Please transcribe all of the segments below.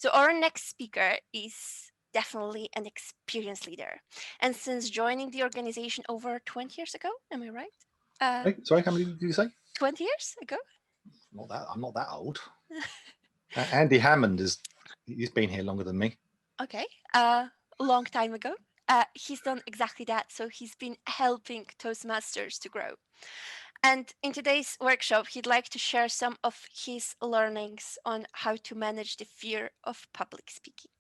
So our next speaker is definitely an experienced leader. And since joining the organization over 20 years ago, am I right? Sorry, how many did you say? 20 years ago? Not that. I'm not that old. Andy Hammond he's been here longer than me. Okay, a long time ago. He's done exactly that. So he's been helping Toastmasters to grow. And in today's workshop, he'd like to share some of his learnings on how to manage the fear of public speaking.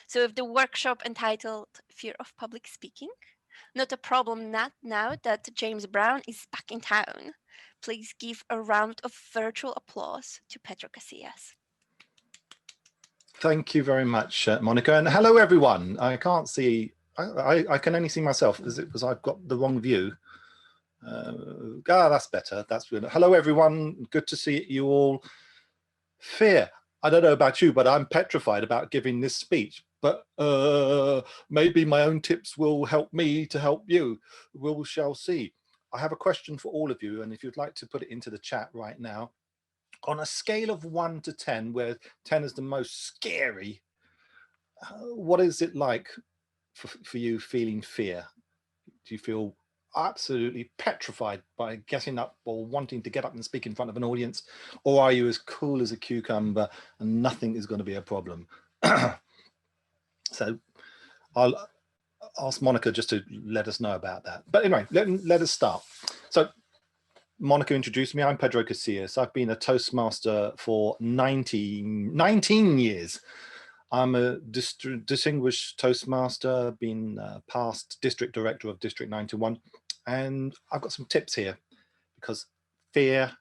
So, if the workshop entitled Fear of Public Speaking, not a problem not now that James Brown is back in town. Please give a round of virtual applause to Pedro Casillas. Thank you very much, Monica, and hello everyone. I can't see. I can only see myself because I've got the wrong view. That's better. That's good. Hello everyone. Good to see you all. Fear. I don't know about you, but I'm petrified about giving this speech. But maybe my own tips will help me to help you. We shall see. I have a question for all of you, and if you'd like to put it into the chat right now. On a scale of 1 to 10, where 10 is the most scary, what is it like for you feeling fear? Do you feel absolutely petrified by getting up or wanting to get up and speak in front of an audience? Or are you as cool as a cucumber and nothing is going to be a problem? So I'll ask Monica just to let us know about that. But anyway, let us start. So Monica introduced me. I'm Pedro Casillas. I've been a Toastmaster for 19 years. I'm a distinguished Toastmaster, been past district director of District 91. And I've got some tips here because fear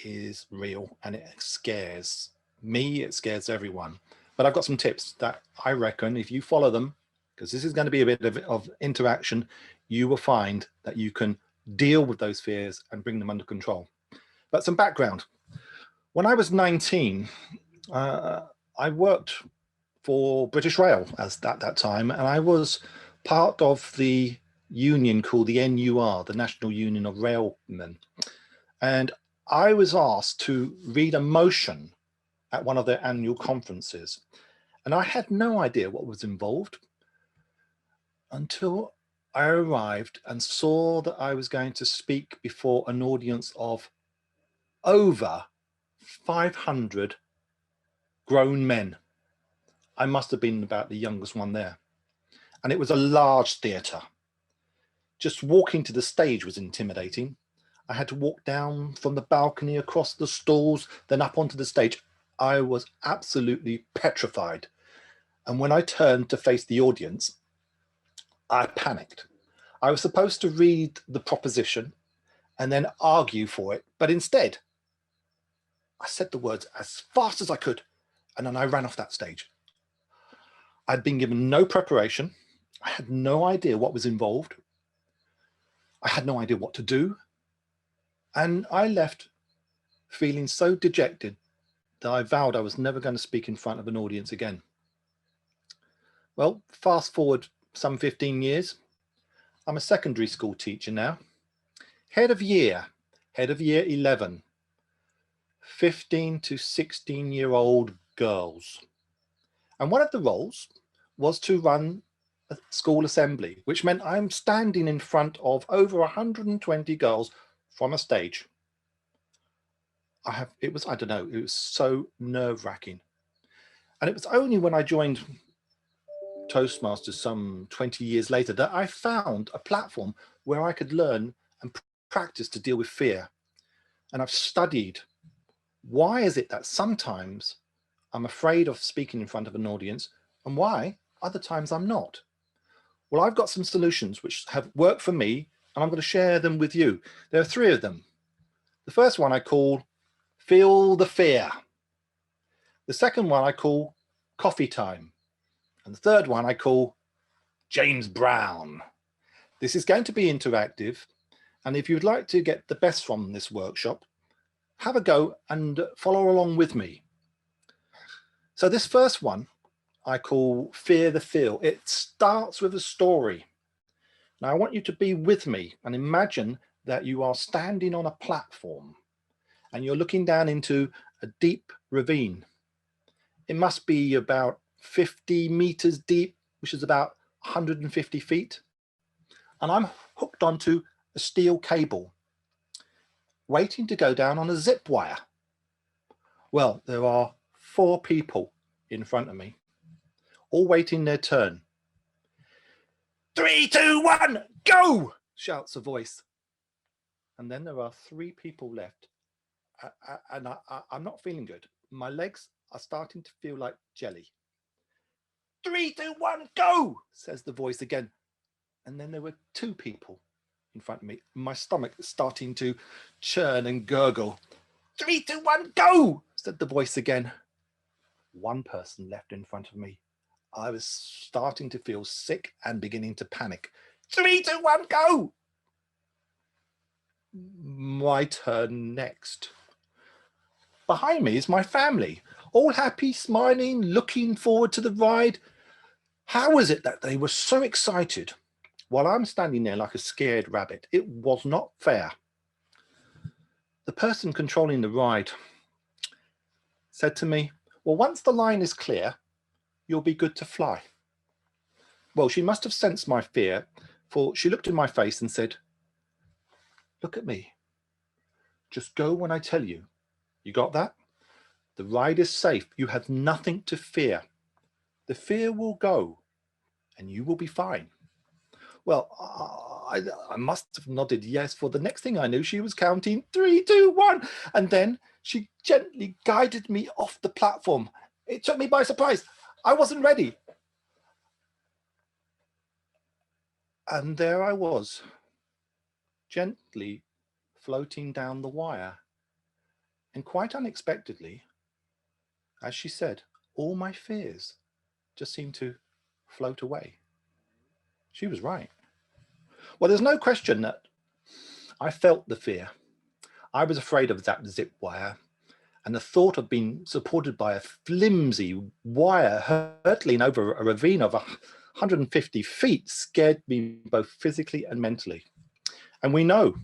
is real and it scares me, it scares everyone. But I've got some tips that I reckon if you follow them, because this is going to be a bit of interaction, you will find that you can deal with those fears and bring them under control. But some background. When I was 19, I worked for British Rail at that time, and I was part of the union called the NUR, the National Union of Railmen. And I was asked to read a motion at one of their annual conferences. And I had no idea what was involved until I arrived and saw that I was going to speak before an audience of over 500 grown men. I must have been about the youngest one there. And it was a large theatre. Just walking to the stage was intimidating. I had to walk down from the balcony across the stalls, then up onto the stage. I was absolutely petrified. And when I turned to face the audience, I panicked. I was supposed to read the proposition and then argue for it, but instead, I said the words as fast as I could, and then I ran off that stage. I'd been given no preparation. I had no idea what was involved. I had no idea what to do. And I left feeling so dejected that I vowed I was never going to speak in front of an audience again. Well, fast forward some 15 years. I'm a secondary school teacher now. Head of year 11, 15 to 16-year-old girls. And one of the roles was to run a school assembly, which meant I'm standing in front of over 120 girls from a stage. It was so nerve-wracking. And it was only when I joined Toastmasters some 20 years later that I found a platform where I could learn and practice to deal with fear. And I've studied why is it that sometimes I'm afraid of speaking in front of an audience and why other times I'm not. Well, I've got some solutions which have worked for me and I'm going to share them with you. There are 3 of them. The first one I call Feel the Fear. The second one I call Coffee Time. And the third one I call James Brown. This is going to be interactive. And if you'd like to get the best from this workshop, have a go and follow along with me. So this first one I call Fear the Feel. It starts with a story. Now I want you to be with me and imagine that you are standing on a platform and you're looking down into a deep ravine. It must be about 50 meters deep, which is about 150 feet. And I'm hooked onto a steel cable, waiting to go down on a zip wire. Well, there are 4 people in front of me, all waiting their turn. 3, 2, 1, go! Shouts a voice. And then there are 3 people left. And I'm not feeling good. My legs are starting to feel like jelly. 3, 2, 1, go! Says the voice again. And then there were 2 people in front of me. My stomach is starting to churn and gurgle. 3, 2, 1, go! Said the voice again. 1 person left in front of me. I was starting to feel sick and beginning to panic. 3, 2, 1, go! My turn next. Behind me is my family, all happy, smiling, looking forward to the ride. How was it that they were so excited while I'm standing there like a scared rabbit? It was not fair. The person controlling the ride said to me, well, once the line is clear, you'll be good to fly. Well, she must have sensed my fear, for she looked in my face and said, look at me. Just go when I tell you. You got that? The ride is safe. You have nothing to fear. The fear will go and you will be fine. Well, I must have nodded yes, for the next thing I knew, she was counting 3, 2, 1. And then she gently guided me off the platform. It took me by surprise. I wasn't ready. And there I was, gently floating down the wire. And quite unexpectedly, as she said, all my fears just seemed to float away. She was right. Well, there's no question that I felt the fear. I was afraid of that zip wire, and the thought of being supported by a flimsy wire hurtling over a ravine of 150 feet scared me both physically and mentally. And we know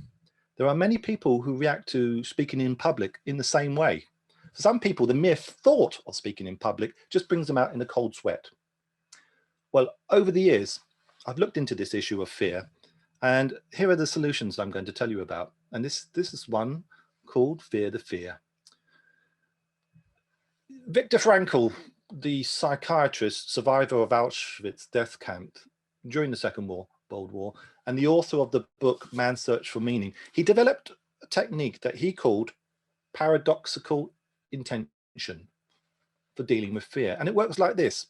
there are many people who react to speaking in public in the same way. For some people, the mere thought of speaking in public just brings them out in a cold sweat. Well, over the years, I've looked into this issue of fear, and here are the solutions I'm going to tell you about. And this is one called Fear the Fear. Viktor Frankl, the psychiatrist, survivor of Auschwitz death camp during the Second World War, and the author of the book Man's Search for Meaning, he developed a technique that he called paradoxical intention for dealing with fear. And it works like this.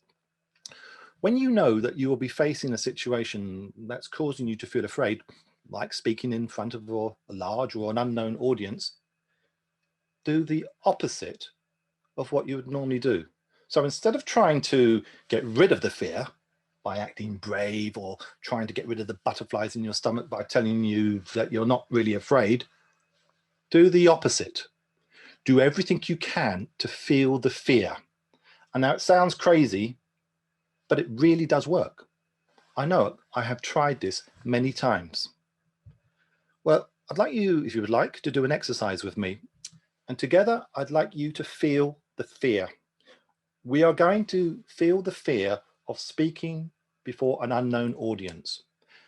When you know that you will be facing a situation that's causing you to feel afraid, like speaking in front of a large or an unknown audience, do the opposite of what you would normally do. So instead of trying to get rid of the fear by acting brave or trying to get rid of the butterflies in your stomach by telling you that you're not really afraid, do the opposite. Do everything you can to feel the fear. And now it sounds crazy, but it really does work. I know it. I have tried this many times. Well, I'd like you, if you would like, to do an exercise with me. And together, I'd like you to feel the fear. We are going to feel the fear of speaking before an unknown audience.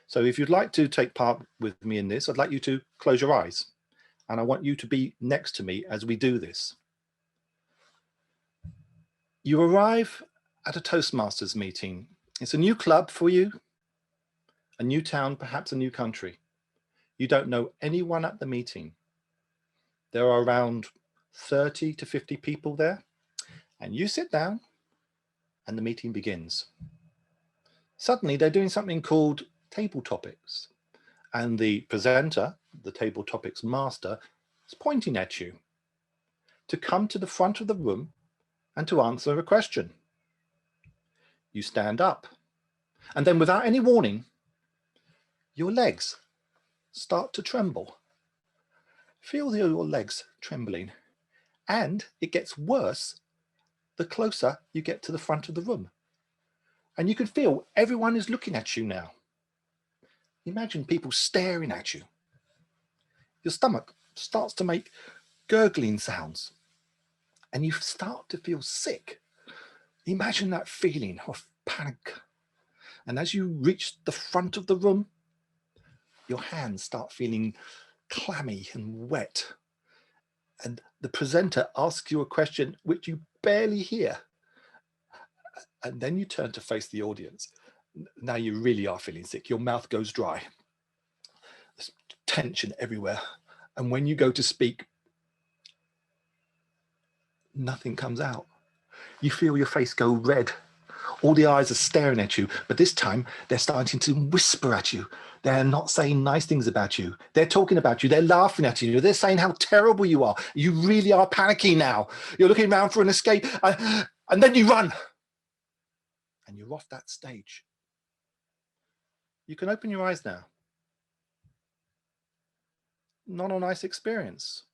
So if you'd like to take part with me in this, I'd like you to close your eyes. And I want you to be next to me as we do this. You arrive at a Toastmasters meeting. It's a new club for you, a new town, perhaps a new country. You don't know anyone at the meeting. There are around 30 to 50 people there, and you sit down and the meeting begins. Suddenly they're doing something called table topics, and the presenter, the table topics master, is pointing at you to come to the front of the room and to answer a question. You stand up, and then without any warning, your legs start to tremble. Feel your legs trembling, and it gets worse the closer you get to the front of the room. And you can feel everyone is looking at you now. Imagine people staring at you. Your stomach starts to make gurgling sounds, and you start to feel sick. Imagine that feeling of panic. And as you reach the front of the room, your hands start feeling clammy and wet. And the presenter asks you a question which you barely hear. And then you turn to face the audience. Now you really are feeling sick. Your mouth goes dry. There's tension everywhere. And when you go to speak, nothing comes out. You feel your face go red. All the eyes are staring at you, but this time they're starting to whisper at you. They're not saying nice things about you. They're talking about you. They're laughing at you. They're saying how terrible you are. You really are panicking now. You're looking around for an escape, and then you run. And you're off that stage. You can open your eyes now. Not a nice experience.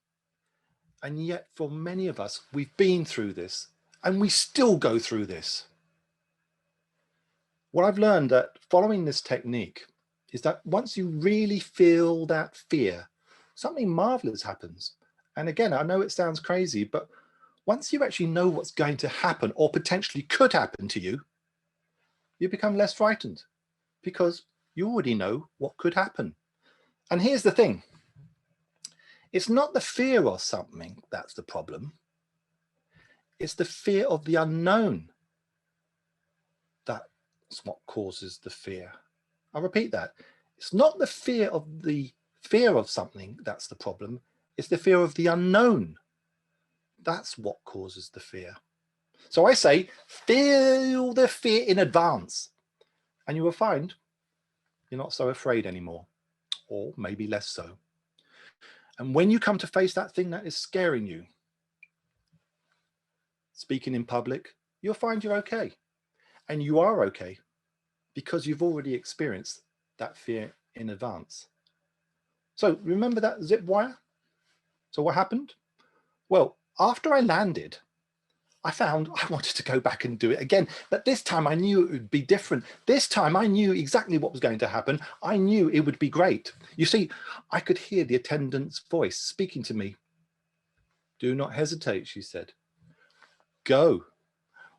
And yet, for many of us, we've been through this, and we still go through this. What I've learned that following this technique is that once you really feel that fear, something marvelous happens. And again, I know it sounds crazy, but once you actually know what's going to happen or potentially could happen to you, you become less frightened because you already know what could happen. And here's the thing. It's not the fear of something that's the problem. It's the fear of the unknown. That's what causes the fear. I'll repeat that. It's not the fear of something that's the problem. It's the fear of the unknown. That's what causes the fear. So I say, feel the fear in advance, and you will find you're not so afraid anymore, or maybe less so. And when you come to face that thing that is scaring you, speaking in public, you'll find you're okay. And you are okay because you've already experienced that fear in advance. So remember that zip wire? So what happened? Well, after I landed, I found I wanted to go back and do it again. But this time I knew it would be different. This time I knew exactly what was going to happen. I knew it would be great. You see, I could hear the attendant's voice speaking to me. Do not hesitate, she said. Go.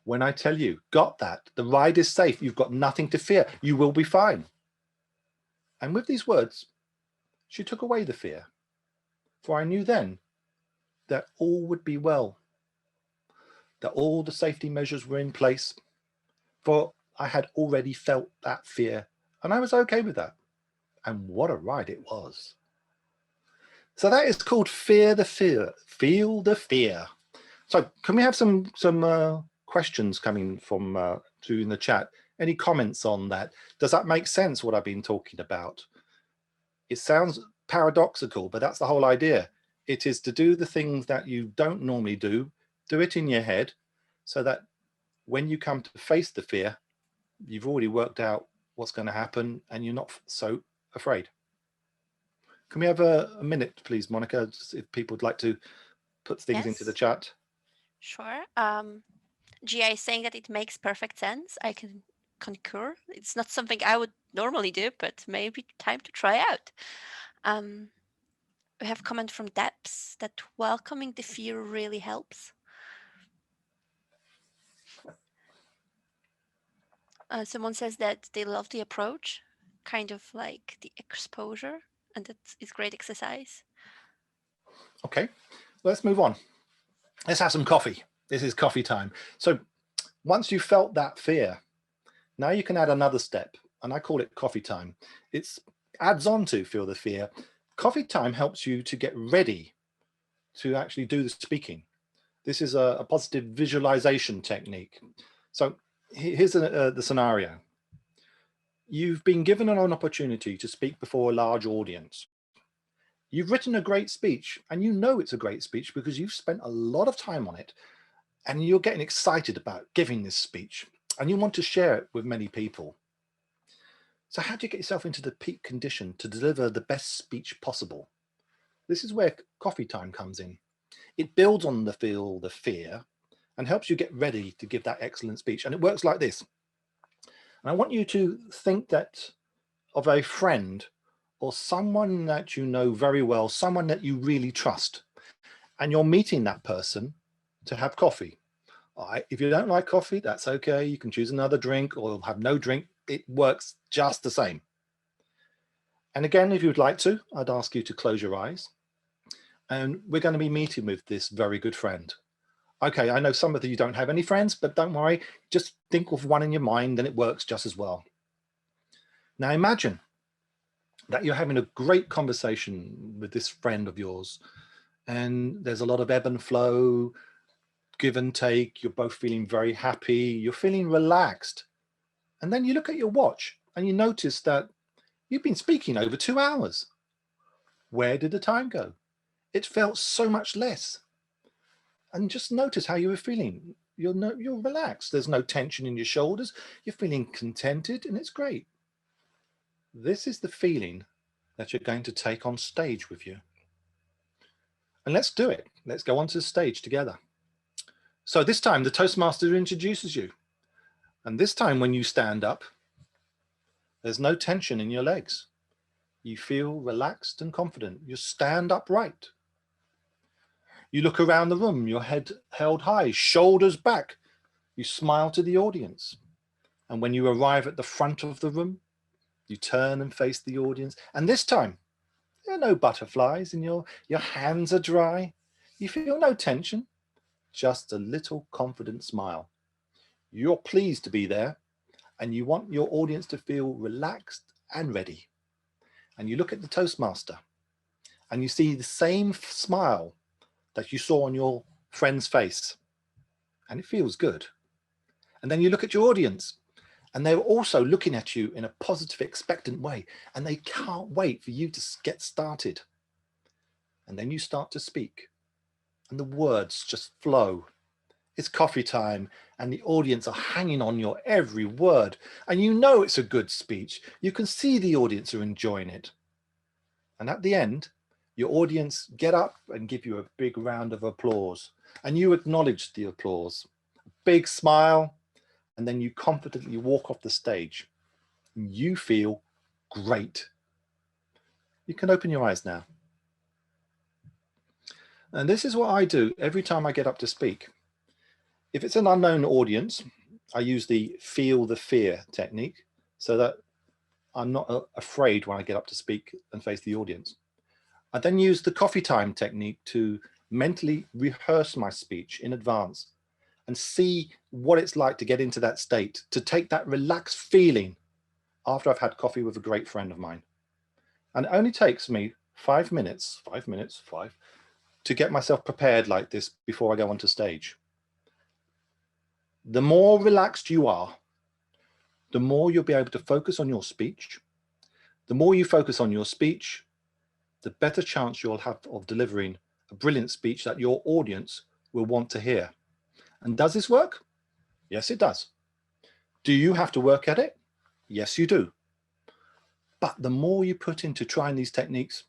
When I tell you, got that. The ride is safe. You've got nothing to fear. You will be fine. And with these words, she took away the fear. For I knew then that all would be well, that all the safety measures were in place, for I had already felt that fear, and I was okay with that. And what a ride it was. So that is called Fear the Fear, Feel the Fear. So can we have some questions coming from through in the chat? Any comments on that? Does that make sense, what I've been talking about? It sounds paradoxical, but that's the whole idea. It is to do the things that you don't normally do it in your head, so that when you come to face the fear, you've already worked out what's going to happen and you're not so afraid. Can we have a minute, please, Monica, if people would like to put things into the chat? Sure. GI is saying that it makes perfect sense. I can concur. It's not something I would normally do, but maybe time to try out. We have a comment from Debs that welcoming the fear really helps. Someone says that they love the approach, kind of like the exposure, and that is great exercise. Okay, let's move on. Let's have some coffee. This is coffee time. So once you felt that fear, now you can add another step, and I call it coffee time. It adds on to feel the fear. Coffee time helps you to get ready to actually do the speaking. This is a positive visualization technique. So here's the scenario. You've been given an opportunity to speak before a large audience. You've written a great speech, and you know it's a great speech because you've spent a lot of time on it, and you're getting excited about giving this speech, and you want to share it with many people. So how do you get yourself into the peak condition to deliver the best speech possible? This is where coffee time comes in. It builds on the fear and helps you get ready to give that excellent speech. And it works like this. And I want you to think that of a friend or someone that you know very well, someone that you really trust, and you're meeting that person to have coffee. All right, if you don't like coffee, that's okay. You can choose another drink or have no drink. It works just the same. And again, if you'd like to, I'd ask you to close your eyes. And we're going to be meeting with this very good friend. Okay, I know some of you don't have any friends, but don't worry. Just think of one in your mind and it works just as well. Now imagine that you're having a great conversation with this friend of yours, and there's a lot of ebb and flow, give and take. You're both feeling very happy. You're feeling relaxed. And then you look at your watch and you notice that you've been speaking over 2 hours. Where did the time go? It felt so much less. And just notice how you were feeling. You're relaxed. There's no tension in your shoulders. You're feeling contented, and it's great. This is the feeling that you're going to take on stage with you. And let's do it. Let's go onto the stage together. So this time the Toastmaster introduces you. And this time when you stand up, there's no tension in your legs. You feel relaxed and confident. You stand upright. You look around the room, your head held high, shoulders back. You smile to the audience. And when you arrive at the front of the room, you turn and face the audience. And this time, there are no butterflies and your hands are dry. You feel no tension, just a little confident smile. You're pleased to be there and you want your audience to feel relaxed and ready. And you look at the Toastmaster and you see the same smile that you saw on your friend's face, and it feels good. And then you look at your audience and they're also looking at you in a positive, expectant way, and they can't wait for you to get started. And then you start to speak and the words just flow. It's coffee time and the audience are hanging on your every word, and you know it's a good speech. You can see the audience are enjoying it. And at the end, your audience get up and give you a big round of applause, and you acknowledge the applause, big smile, and then you confidently walk off the stage. You feel great. You can open your eyes now. And this is what I do every time I get up to speak. If it's an unknown audience, I use the feel the fear technique so that I'm not afraid when I get up to speak and face the audience. I then use the coffee time technique to mentally rehearse my speech in advance and see what it's like to get into that state, to take that relaxed feeling after I've had coffee with a great friend of mine. And it only takes me 5 minutes, to get myself prepared like this before I go onto stage. The more relaxed you are, the more you'll be able to focus on your speech. The more you focus on your speech, the better chance you'll have of delivering a brilliant speech that your audience will want to hear. And does this work? Yes, it does. Do you have to work at it? Yes, you do. But the more you put into trying these techniques,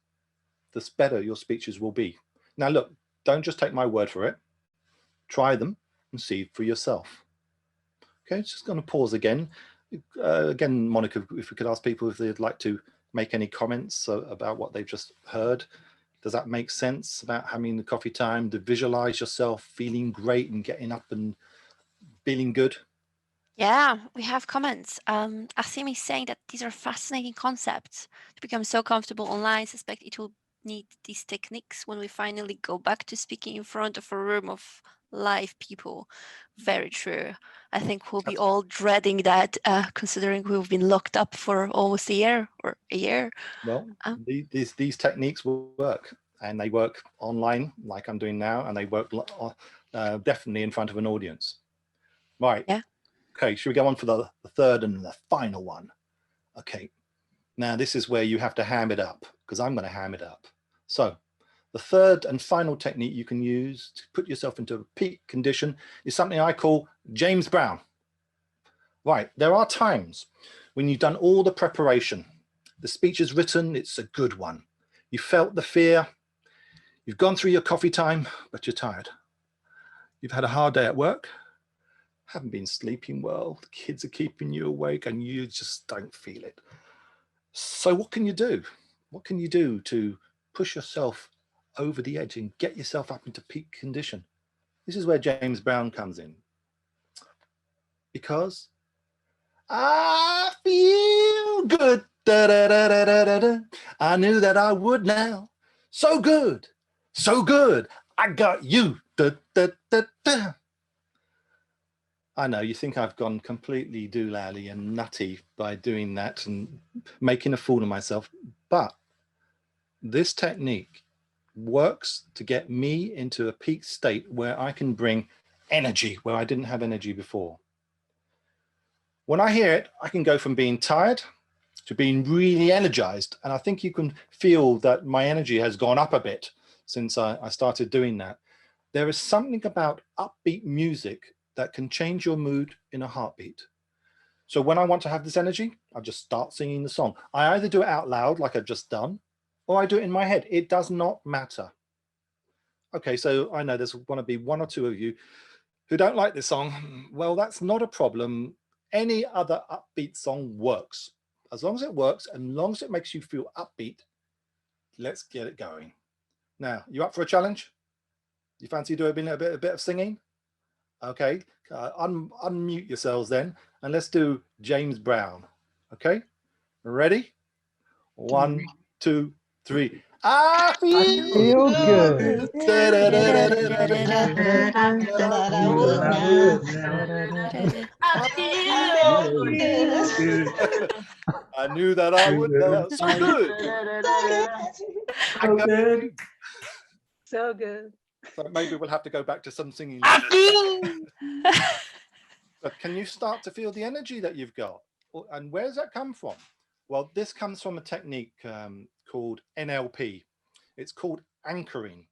the better your speeches will be. Now, look, don't just take my word for it. Try them and see for yourself. Okay, just going to pause again. Again, Monica, if we could ask people if they'd like to make any comments about what they've just heard. Does that make sense about having the coffee time, to visualize yourself feeling great and getting up and feeling good? Yeah, we have comments. Asim is saying that these are fascinating concepts. To become so comfortable online, I suspect it will need these techniques when we finally go back to speaking in front of a room of live people. Very true. I think we'll be all dreading that, considering we've been locked up for almost a year or a year. Well, these techniques will work, and they work online like I'm doing now, and they work definitely in front of an audience. Right. Yeah. Okay, should we go on for the third and the final one? Okay, now this is where you have to ham it up, because I'm going to ham it up. So the third and final technique you can use to put yourself into a peak condition is something I call James Brown. Right, there are times when you've done all the preparation, the speech is written, it's a good one. You felt the fear, you've gone through your coffee time, but you're tired. You've had a hard day at work, haven't been sleeping well, the kids are keeping you awake and you just don't feel it. So what can you do? What can you do to push yourself over the edge and get yourself up into peak condition? This is where James Brown comes in. because I feel good. Da, da, da, da, da, da, da. I knew that I would now. So good, so good. I got you. Da, da, da, da. I know you think I've gone completely doolally and nutty by doing that and making a fool of myself, but this technique works to get me into a peak state where I can bring energy where I didn't have energy before. When I hear it, I can go from being tired to being really energized. And I think you can feel that my energy has gone up a bit since I started doing that. There is something about upbeat music that can change your mood in a heartbeat. So when I want to have this energy, I just start singing the song. I either do it out loud like I've just done, or I do it in my head. It does not matter. Okay, so I know there's going to be one or two of you who don't like this song. Well, that's not a problem. Any other upbeat song works. As long as it works and as long as it makes you feel upbeat, let's get it going. Now, you up for a challenge? You fancy doing a bit of singing? Okay, unmute yourselves then, and let's do James Brown. Okay, ready? 1, 2, 3. I feel Feel good. good. Da, da, da, da, da, da, That I would now. I feel good. I knew that I would. So good. I got you. So good. So maybe we'll have to go back to some singing. But can you start to feel the energy that you've got? And where does that come from? Well, this comes from a technique called NLP. It's called anchoring.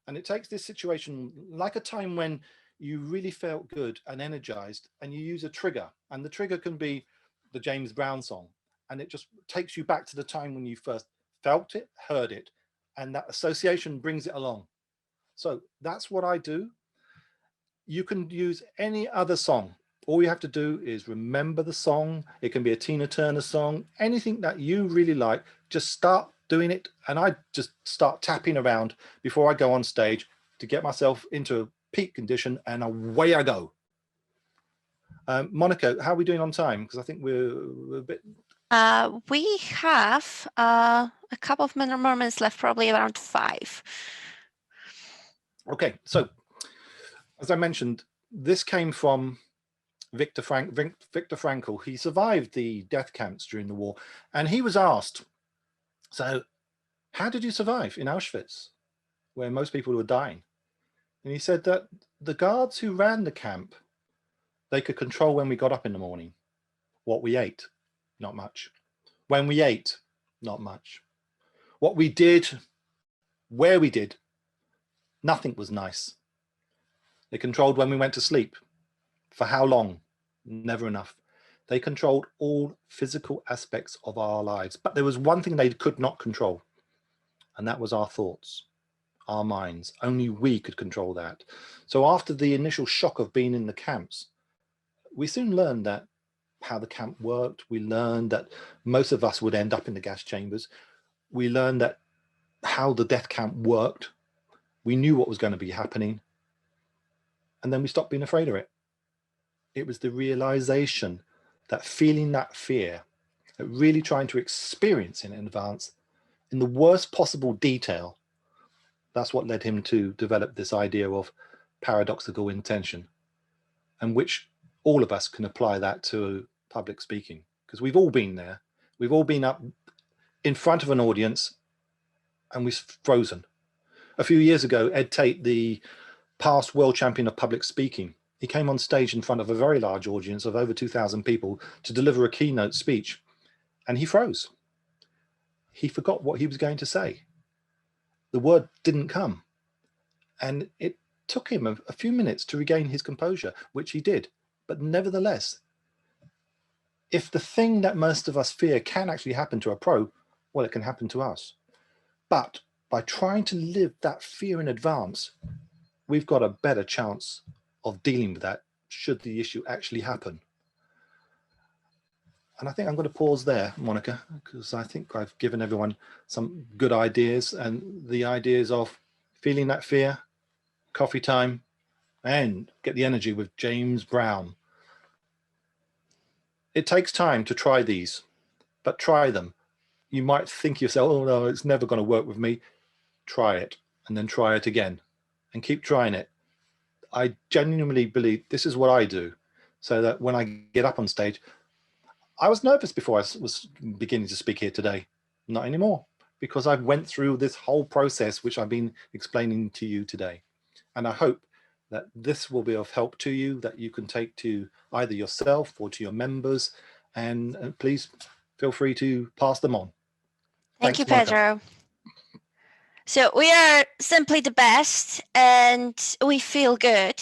And it takes this situation like a time when you really felt good and energized, and you use a trigger. And the trigger can be the James Brown song. And it just takes you back to the time when you first felt it, heard it, and that association brings it along. So that's what I do. You can use any other song. All you have to do is remember the song. It can be a Tina Turner song, anything that you really like, just start doing it. And I just start tapping around before I go on stage to get myself into a peak condition, and away I go. Monica, how are we doing on time? Because I think we're a bit... We have a couple of more moments left, probably around 5. Okay, so as I mentioned, this came from Viktor Frankl. He survived the death camps during the war, and he was asked, so how did you survive in Auschwitz, where most people were dying? And he said that the guards who ran the camp, they could control when we got up in the morning. What we ate, not much. When we ate, not much. What we did, where we did, nothing was nice. They controlled when we went to sleep. For how long? Never enough. They controlled all physical aspects of our lives. But there was one thing they could not control, and that was our thoughts, our minds. Only we could control that. So after the initial shock of being in the camps, we soon learned that how the camp worked. We learned that most of us would end up in the gas chambers. We learned that how the death camp worked. We knew what was going to be happening. And then we stopped being afraid of it. It was the realization that feeling that fear, that really trying to experience it in advance in the worst possible detail, that's what led him to develop this idea of paradoxical intention, and which all of us can apply that to public speaking, because we've all been there. We've all been up in front of an audience and we've frozen. A few years ago, Ed Tate, the past world champion of public speaking, he came on stage in front of a very large audience of over 2,000 people to deliver a keynote speech, and he froze. He forgot what he was going to say. The word didn't come. And it took him a few minutes to regain his composure, which he did. But nevertheless, if the thing that most of us fear can actually happen to a pro, well, it can happen to us. But by trying to live that fear in advance, we've got a better chance of dealing with that should the issue actually happen. And I think I'm going to pause there, Monica, because I think I've given everyone some good ideas, and the ideas of feeling that fear, coffee time, and get the energy with James Brown. It takes time to try these, but try them. You might think yourself, oh no, it's never going to work with me. Try it, and then try it again, and keep trying it. I genuinely believe this is what I do, so that when I get up on stage, I was nervous before I was beginning to speak here today. Not anymore, because I've went through this whole process, which I've been explaining to you today. And I hope that this will be of help to you, that you can take to either yourself or to your members, and please feel free to pass them on. Thank you, Monica. Pedro. So we are simply the best, and we feel good.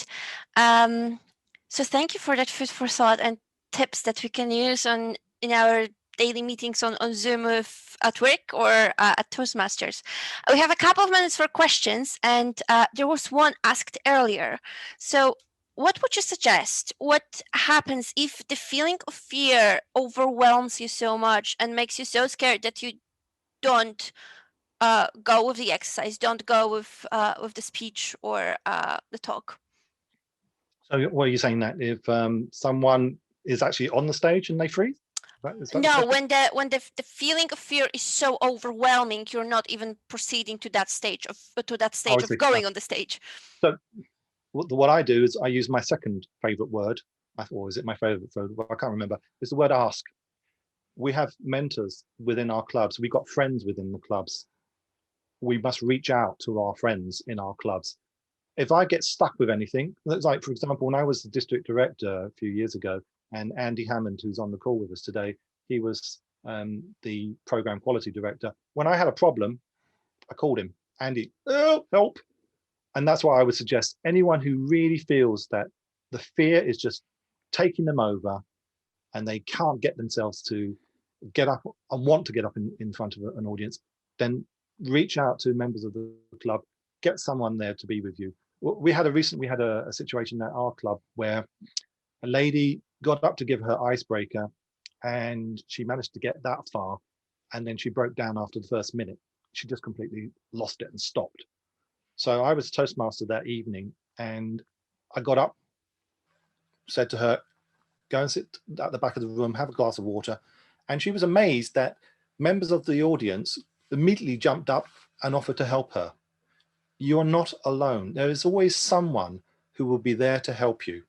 So thank you for that food for thought and tips that we can use in our daily meetings on Zoom at work or at Toastmasters. We have a couple of minutes for questions, and there was one asked earlier. So what would you suggest? What happens if the feeling of fear overwhelms you so much and makes you so scared that you don't go with the exercise, don't go with the speech or the talk? So what are you saying, that if someone is actually on the stage and they freeze? Is that No, when the feeling of fear is so overwhelming, you're not even proceeding to that stage of going on the stage. So what I do is I use my second favorite word, or is it my favorite word? I can't remember. It's the word ask. We have mentors within our clubs. We've got friends within the clubs. We must reach out to our friends in our clubs. If I get stuck with anything, like for example, when I was the district director a few years ago, and Andy Hammond, who's on the call with us today, he was the program quality director. When I had a problem, I called him, Andy, oh, help. And that's why I would suggest anyone who really feels that the fear is just taking them over and they can't get themselves to get up and want to get up in front of an audience, then reach out to members of the club, get someone there to be with you. We had a situation at our club where a lady got up to give her icebreaker and she managed to get that far, and then she broke down after the first minute. She just completely lost it and stopped. So I was Toastmaster that evening, and I got up, said to her, go and sit at the back of the room, have a glass of water. And she was amazed that members of the audience immediately jumped up and offered to help her. You are not alone. There is always someone who will be there to help you.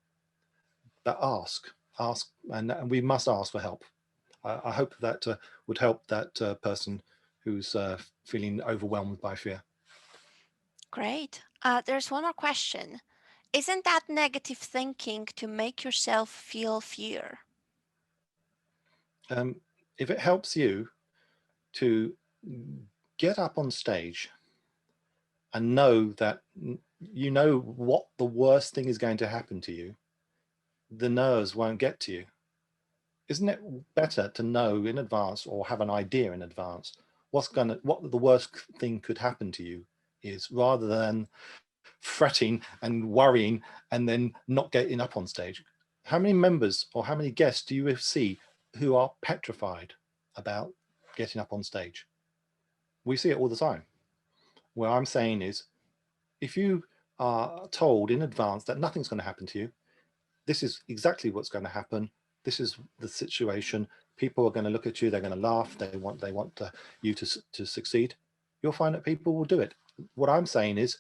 But ask, and we must ask for help. I hope that would help that person who's feeling overwhelmed by fear. Great. There's one more question. Isn't that negative thinking to make yourself feel fear? If it helps you to get up on stage and know that you know what the worst thing is going to happen to you, the nerves won't get to you. Isn't it better to know in advance, or have an idea in advance, what the worst thing could happen to you is, rather than fretting and worrying and then not getting up on stage? How many members or how many guests do you see who are petrified about getting up on stage? We see it all the time. What I'm saying is, if you are told in advance that nothing's going to happen to you, this is exactly what's going to happen, this is the situation, people are going to look at you, they're going to laugh, they want you to succeed, you'll find that people will do it. What I'm saying is,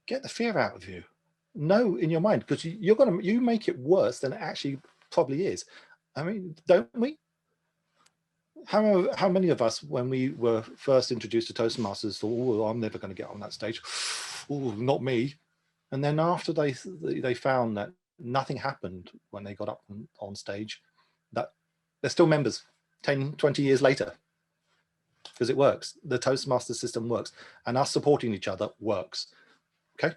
get the fear out of you. Know in your mind, because you make it worse than it actually probably is. I mean, don't we? How many of us, when we were first introduced to Toastmasters, thought, oh, I'm never going to get on that stage. Oh, not me. And then after they found that nothing happened when they got up on stage, that they're still members 10, 20 years later, because it works. The Toastmaster system works, and us supporting each other works. Okay.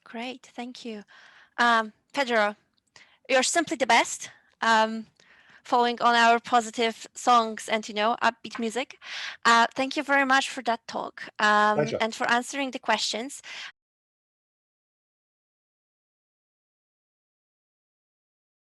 Great, thank you. Pedro, you're simply the best. Following on our positive songs and upbeat music. Thank you very much for that talk and for answering the questions.